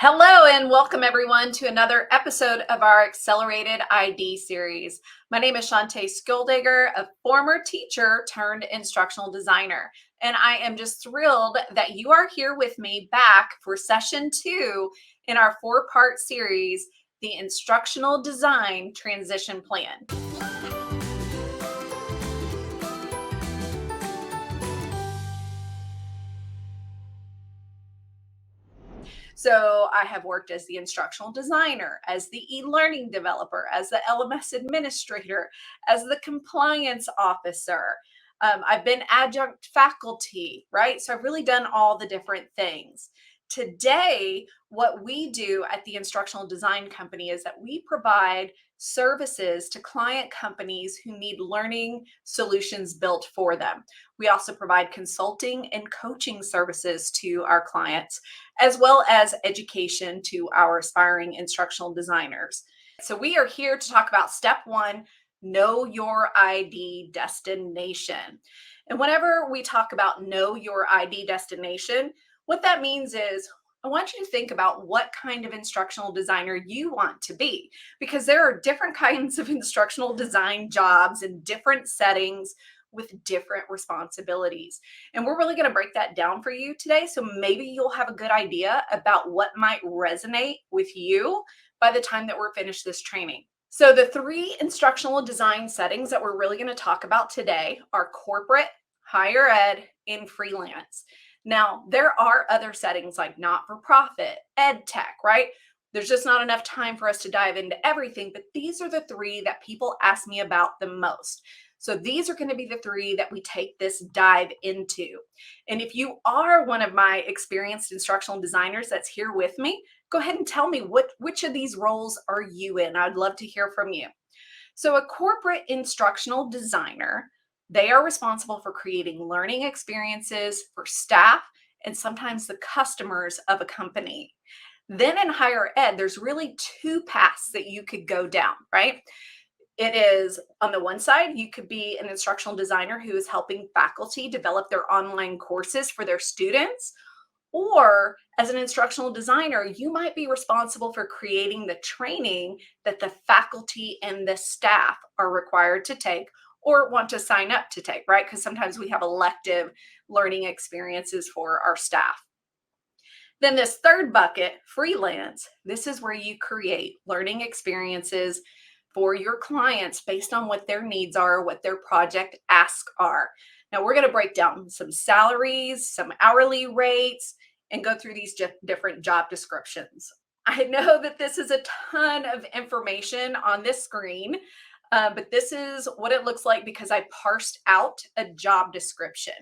Hello and welcome everyone to another episode of our Accelerated ID series. My name is Shantae Skildigger, a former teacher turned instructional designer. And I am just thrilled that you are here with me back for session 2 in our 4-part series, the Instructional Design Transition Plan. So I have worked as the instructional designer, as the e-learning developer, as the LMS administrator, as the compliance officer. I've been adjunct faculty, right? So I've really done all the different things. Today, what we do at the Instructional Design Company is that we provide services to client companies who need learning solutions built for them. We also provide consulting and coaching services to our clients, as well as education to our aspiring instructional designers. So we are here to talk about step 1, know your ID destination. And whenever we talk about know your ID destination, what that means is I want you to think about what kind of instructional designer you want to be, because there are different kinds of instructional design jobs in different settings with different responsibilities. And we're really going to break that down for you today. So maybe you'll have a good idea about what might resonate with you by the time that we're finished this training. So the 3 instructional design settings that we're really going to talk about today are corporate, higher ed, and freelance. Now, there are other settings like not-for-profit, ed tech, right? There's just not enough time for us to dive into everything, but these are the 3 that people ask me about the most. So these are going to be the 3 that we take this dive into. And if you are one of my experienced instructional designers that's here with me, go ahead and tell me which of these roles are you in? I'd love to hear from you. So a corporate instructional designer, they are responsible for creating learning experiences for staff and sometimes the customers of a company. Then in higher ed, there's really 2 paths that you could go down, right? It is on the one side, you could be an instructional designer who is helping faculty develop their online courses for their students. Or as an instructional designer, you might be responsible for creating the training that the faculty and the staff are required to take or want to sign up to take, right? Because sometimes we have elective learning experiences for our staff. Then this third bucket, freelance, this is where you create learning experiences for your clients based on what their needs are, what their project asks are. Now we're going to break down some salaries, some hourly rates, and go through these different job descriptions. I know that this is a ton of information on this screen, but this is what it looks like because I parsed out a job description.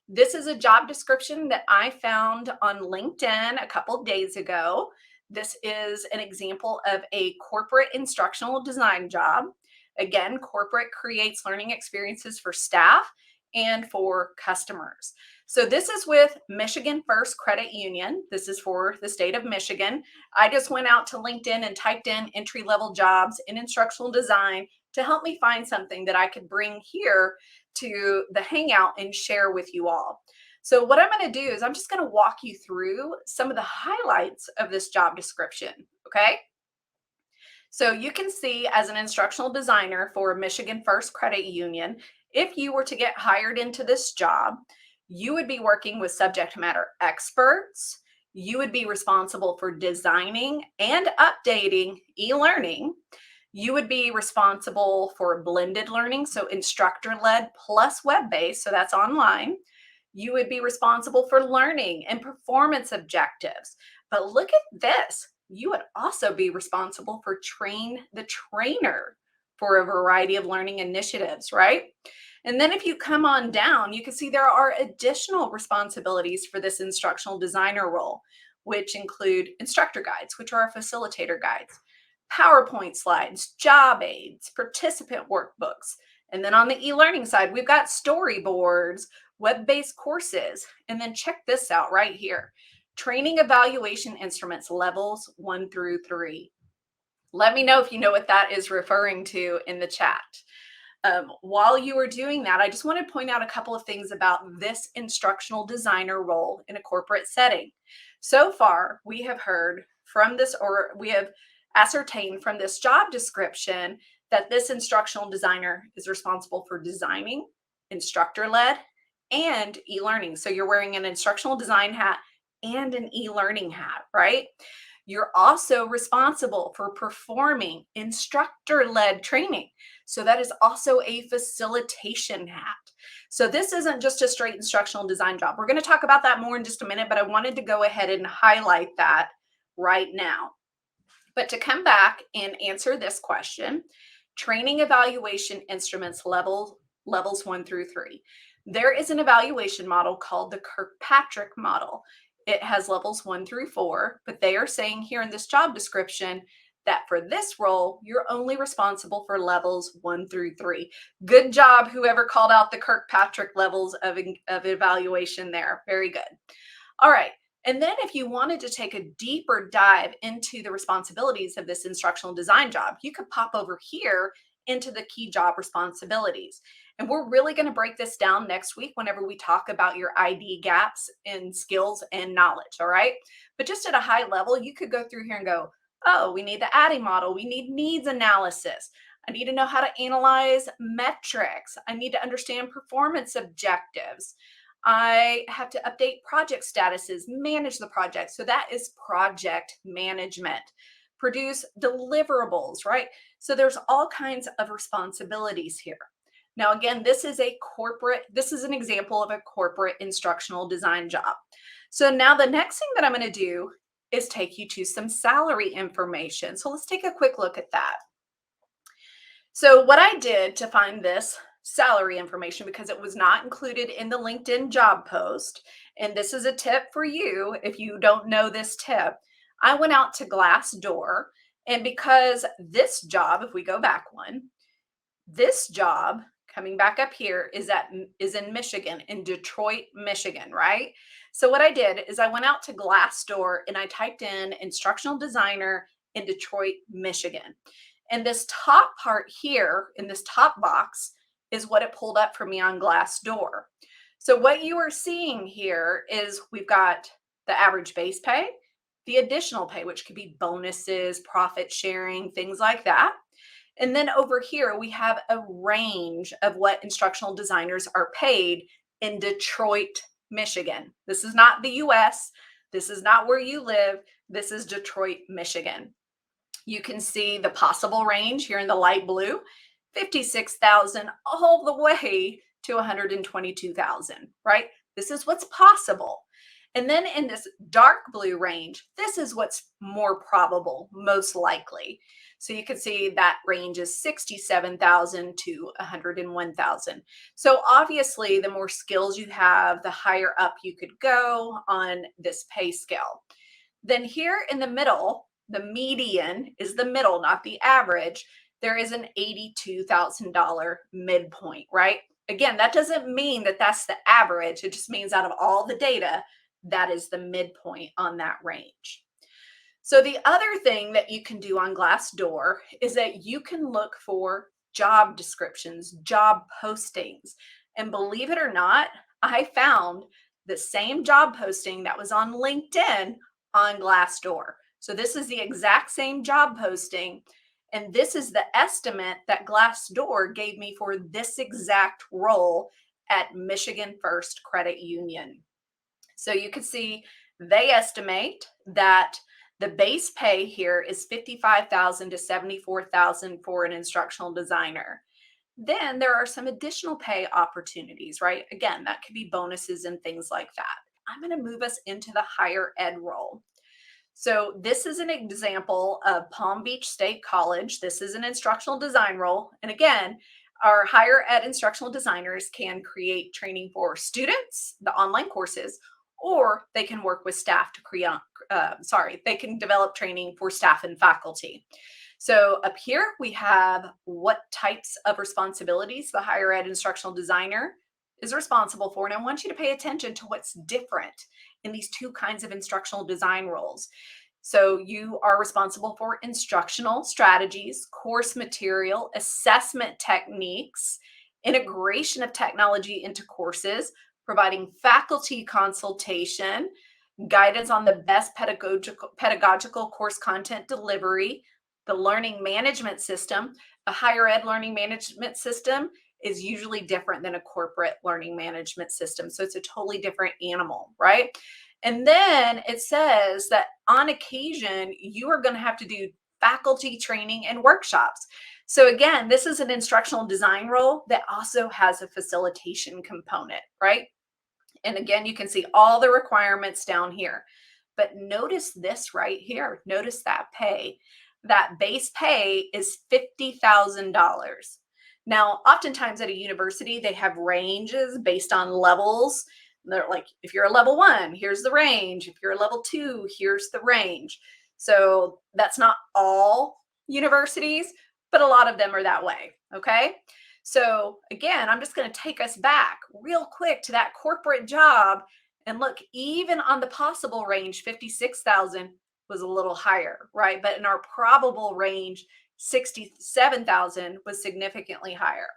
This is a job description that I found on LinkedIn a couple of days ago. This is an example of a corporate instructional design job. Again, corporate creates learning experiences for staff and for customers. So this is with Michigan First Credit Union. This is for the state of Michigan. I just went out to LinkedIn and typed in entry-level jobs in instructional design to help me find something that I could bring here to the Hangout and share with you all. So what I'm going to do is I'm just going to walk you through some of the highlights of this job description, okay? So you can see as an instructional designer for Michigan First Credit Union, if you were to get hired into this job, you would be working with subject matter experts. You would be responsible for designing and updating e-learning. You would be responsible for blended learning, so instructor-led plus web-based, so that's online. You would be responsible for learning and performance objectives. But look at this. You would also be responsible for train the trainer for a variety of learning initiatives, right? And then if you come on down, you can see there are additional responsibilities for this instructional designer role, which include instructor guides, which are our facilitator guides, PowerPoint slides, job aids, participant workbooks. And then on the e-learning side, we've got storyboards, web-based courses, and then check this out right here. Training evaluation instruments levels 1 through 3. Let me know if you know what that is referring to in the chat. While you are doing that, I just want to point out a couple of things about this instructional designer role in a corporate setting. So far, we have heard from this, or we have ascertained from this job description, that this instructional designer is responsible for designing, instructor led, and e learning. So you're wearing an instructional design hat and an e learning hat, right? You're also responsible for performing instructor led training. So that is also a facilitation hat. So this isn't just a straight instructional design job. We're going to talk about that more in just a minute, but I wanted to go ahead and highlight that right now. But to come back and answer this question, training evaluation instruments levels 1 through 3. There is an evaluation model called the Kirkpatrick model. It has levels 1 through 4, but they are saying here in this job description that for this role, you're only responsible for levels 1 through 3. Good job, whoever called out the Kirkpatrick levels of evaluation there. Very good. All right. And then if you wanted to take a deeper dive into the responsibilities of this instructional design job, you could pop over here into the key job responsibilities. And we're really going to break this down next week whenever we talk about your ID gaps in skills and knowledge. All right. But just at a high level, you could go through here and go, oh, we need the adding model. We need needs analysis. I need to know how to analyze metrics. I need to understand performance objectives. I have to update project statuses, manage the project. So that is project management. Produce deliverables, right? So there's all kinds of responsibilities here. Now, again, this is an example of a corporate instructional design job. So now the next thing that I'm going to do is take you to some salary information. So let's take a quick look at that. So what I did to find this salary information, because it was not included in the LinkedIn job post, and this is a tip for you if you don't know this tip, I went out to Glassdoor, and because this job, if we go back one, this job coming back up here is in Michigan, in Detroit, Michigan, right? So what I did is I went out to Glassdoor and I typed in instructional designer in Detroit, Michigan. And this top part here in this top box is what it pulled up for me on Glassdoor. So what you are seeing here is we've got the average base pay, the additional pay, which could be bonuses, profit sharing, things like that. And then over here, we have a range of what instructional designers are paid in Detroit, Michigan. This is not the US. This is not where you live. This is Detroit, Michigan. You can see the possible range here in the light blue, 56,000 all the way to 122,000, right? This is what's possible. And then in this dark blue range, this is what's more probable, most likely. So you can see that range is 67,000 to 101,000. So obviously, the more skills you have, the higher up you could go on this pay scale. Then here in the middle, the median is the middle, not the average. There is an $82,000 midpoint, right? Again, that doesn't mean that that's the average. It just means out of all the data, that is the midpoint on that range. So the other thing that you can do on Glassdoor is that you can look for job descriptions, job postings. And believe it or not, I found the same job posting that was on LinkedIn on Glassdoor. So this is the exact same job posting. And this is the estimate that Glassdoor gave me for this exact role at Michigan First Credit Union. So you can see they estimate that the base pay here is $55,000 to $74,000 for an instructional designer. Then there are some additional pay opportunities, right? Again, that could be bonuses and things like that. I'm going to move us into the higher ed role. So this is an example of Palm Beach State College. This is an instructional design role. And again, our higher ed instructional designers can create training for students, the online courses, or they can work with staff to they can develop training for staff and faculty. So up here, we have what types of responsibilities the higher ed instructional designer is responsible for. And I want you to pay attention to what's different in these two kinds of instructional design roles. So you are responsible for instructional strategies, course material, assessment techniques, integration of technology into courses, providing faculty consultation, guidance on the best pedagogical course content delivery, the learning management system. A higher ed learning management system is usually different than a corporate learning management system. So it's a totally different animal, right? And then it says that on occasion, you are going to have to do faculty training and workshops. So again, this is an instructional design role that also has a facilitation component, right? And again, you can see all the requirements down here. But notice this right here. Notice that pay. That base pay is $50,000. Now, oftentimes at a university, they have ranges based on levels. They're like, if you're a level 1, here's the range. If you're a level 2, here's the range. So that's not all universities, but a lot of them are that way. Okay. So again, I'm just going to take us back real quick to that corporate job and look, even on the possible range, 56,000 was a little higher, right? But in our probable range, 67,000 was significantly higher.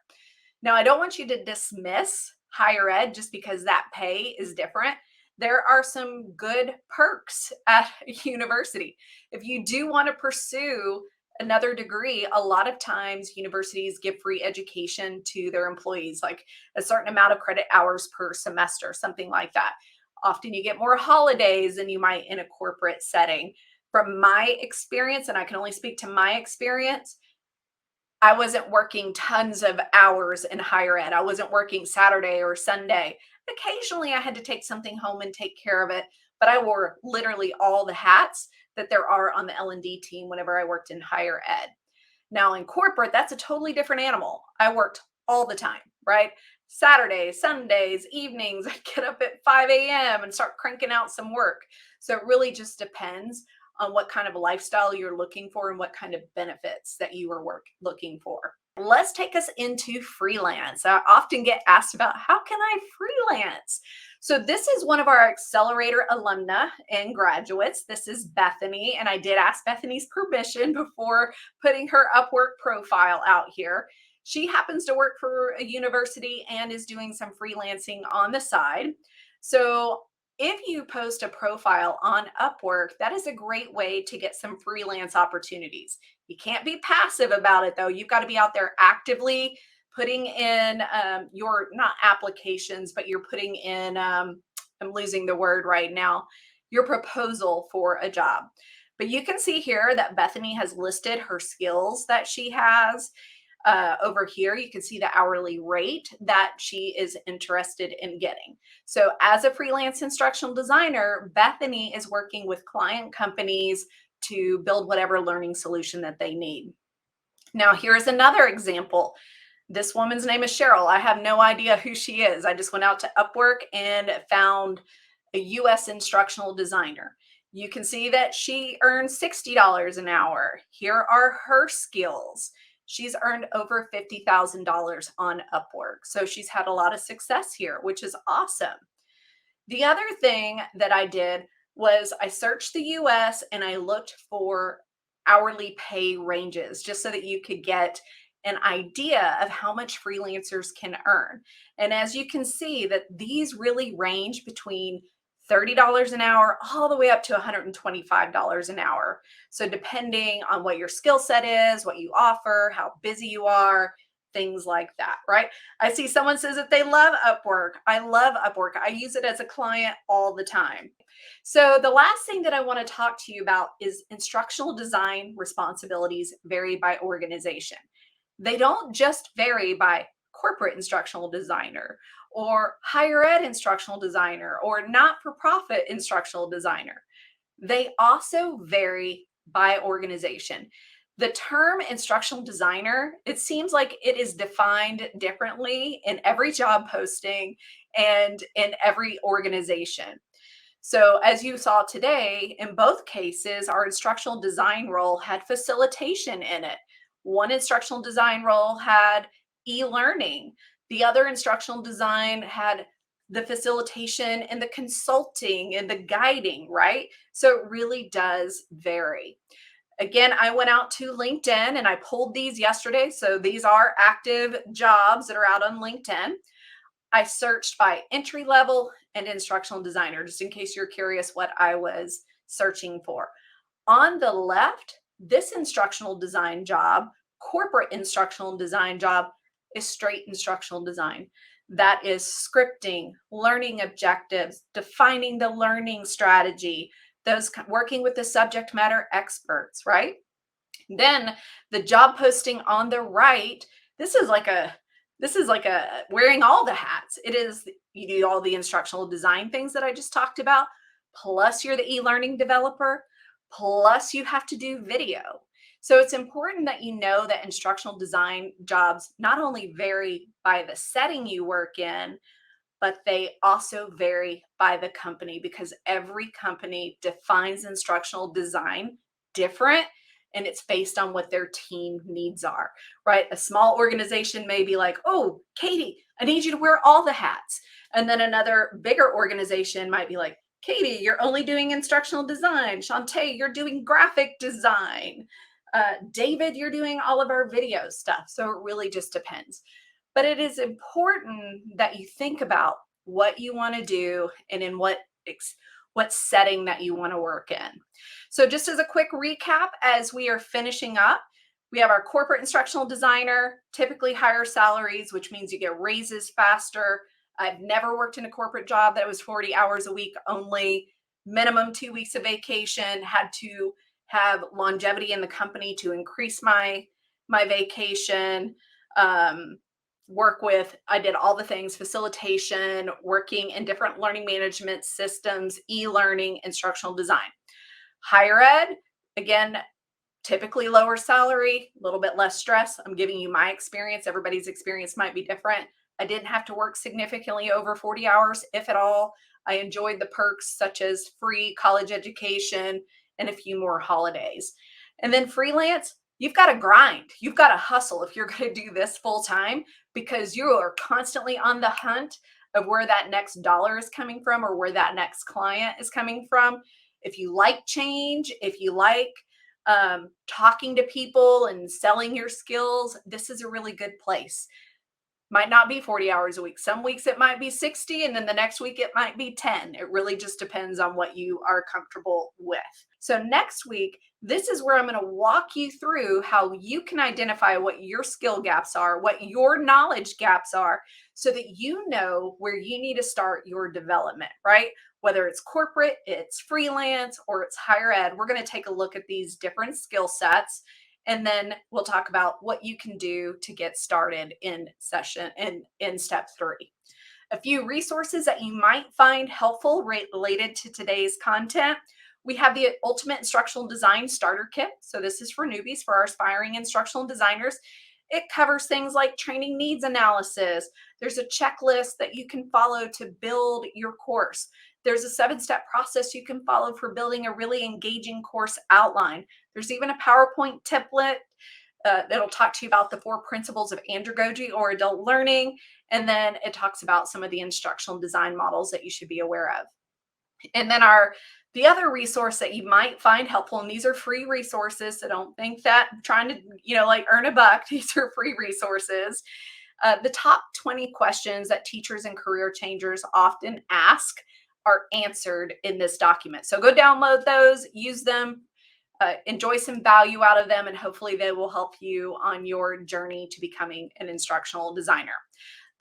Now, I don't want you to dismiss higher ed just because that pay is different. There are some good perks at a university. If you do want to pursue another degree, a lot of times universities give free education to their employees, like a certain amount of credit hours per semester, something like that. Often you get more holidays than you might in a corporate setting. From my experience, and I can only speak to my experience, I wasn't working tons of hours in higher ed. I wasn't working Saturday or Sunday. Occasionally, I had to take something home and take care of it, but I wore literally all the hats that there are on the L&D team whenever I worked in higher ed. Now, in corporate, that's a totally different animal. I worked all the time, right? Saturdays, Sundays, evenings, I'd get up at 5 a.m. and start cranking out some work. So it really just depends on what kind of a lifestyle you're looking for and what kind of benefits that you are looking for. Let's take us into freelance. I often get asked about how can I freelance? So this is one of our accelerator alumna and graduates. This is Bethany, and I did ask Bethany's permission before putting her Upwork profile out here. She happens to work for a university and is doing some freelancing on the side. So if you post a profile on Upwork, that is a great way to get some freelance opportunities. You can't be passive about it, though. You've got to be out there actively putting in your, not applications, but you're putting in, I'm losing the word right now, your proposal for a job. But you can see here that Bethany has listed her skills that she has. Over here, you can see the hourly rate that she is interested in getting. So as a freelance instructional designer, Bethany is working with client companies to build whatever learning solution that they need. Now, here's another example. This woman's name is Cheryl. I have no idea who she is. I just went out to Upwork and found a US instructional designer. You can see that she earns $60 an hour. Here are her skills. She's earned over $50,000 on Upwork. So she's had a lot of success here, which is awesome. The other thing that I did was I searched the US and I looked for hourly pay ranges just so that you could get an idea of how much freelancers can earn. And as you can see that these really range between $30 an hour all the way up to $125 an hour. So depending on what your skill set is, what you offer, how busy you are, things like that, right? I see someone says that they love Upwork. I love Upwork. I use it as a client all the time. So the last thing that I want to talk to you about is instructional design responsibilities vary by organization. They don't just vary by corporate instructional designer or higher ed instructional designer or not-for-profit instructional designer. They also vary by organization. The term instructional designer, it seems like it is defined differently in every job posting and in every organization. So as you saw today, in both cases, our instructional design role had facilitation in it. One instructional design role had e-learning. The other instructional design had the facilitation and the consulting and the guiding, right? So it really does vary. Again, I went out to LinkedIn and I pulled these yesterday. So these are active jobs that are out on LinkedIn. I searched by entry level, and instructional designer, just in case you're curious what I was searching for. On the left, this instructional design job, corporate instructional design job, is straight instructional design. That is scripting, learning objectives, defining the learning strategy, those working with the subject matter experts, right? Then the job posting on the right, this is like a wearing all the hats. It is, you do all the instructional design things that I just talked about, plus you're the e-learning developer, plus you have to do video. So it's important that you know that instructional design jobs not only vary by the setting you work in, but they also vary by the company, because every company defines instructional design different, and it's based on what their team needs are, right? A small organization may be like, oh, Katie, I need you to wear all the hats. And then another bigger organization might be like, Katie, you're only doing instructional design. Shantae, you're doing graphic design. David, you're doing all of our video stuff. So it really just depends. But it is important that you think about what you want to do and in what setting that you want to work in. So just as a quick recap, as we are finishing up, we have our corporate instructional designer, typically higher salaries, which means you get raises faster. I've never worked in a corporate job that was 40 hours a week only, minimum 2 weeks of vacation, had to have longevity in the company to increase my vacation. I did all the things, facilitation, working in different learning management systems, e-learning, instructional design. Higher ed, again, typically lower salary, a little bit less stress. I'm giving you my experience. Everybody's experience might be different. I didn't have to work significantly over 40 hours, if at all. I enjoyed the perks such as free college education and a few more holidays. And then freelance, you've got to grind. You've got to hustle if you're going to do this full time, because you are constantly on the hunt of where that next dollar is coming from or where that next client is coming from. If you like change, if you like talking to people and selling your skills, this is a really good place. Might not be 40 hours a week. Some weeks it might be 60, and then the next week it might be 10. It really just depends on what you are comfortable with. So next week, this is where I'm going to walk you through how you can identify what your skill gaps are, what your knowledge gaps are, so that you know where you need to start your development, right? Whether it's corporate, it's freelance, or it's higher ed, we're going to take a look at these different skill sets. And then we'll talk about what you can do to get started in step 3. A few resources that you might find helpful related to today's content. We have the Ultimate Instructional Design Starter Kit. So this is for newbies, for our aspiring instructional designers. It covers things like training needs analysis. There's a checklist that you can follow to build your course. There's a 7-step process you can follow for building a really engaging course outline. There's even a PowerPoint template that'll talk to you about the 4 principles of andragogy or adult learning. And then it talks about some of the instructional design models that you should be aware of. And then the other resource that you might find helpful, and these are free resources, so don't think that I'm trying to, earn a buck. These are free resources. The top 20 questions that teachers and career changers often ask are answered in this document. So go download those, use them, enjoy some value out of them, and hopefully they will help you on your journey to becoming an instructional designer.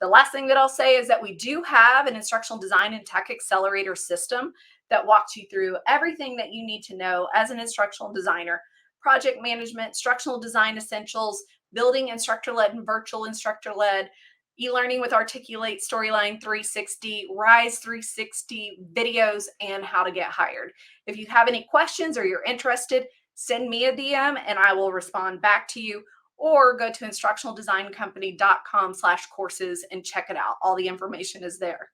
The last thing that I'll say is that we do have an instructional design and tech accelerator system that walks you through everything that you need to know as an instructional designer: project management, instructional design essentials, building instructor-led and virtual instructor-led, e-learning with Articulate, Storyline 360, Rise 360, videos, and how to get hired. If you have any questions or you're interested, send me a DM and I will respond back to you, or go to instructionaldesigncompany.com/courses and check it out. All the information is there.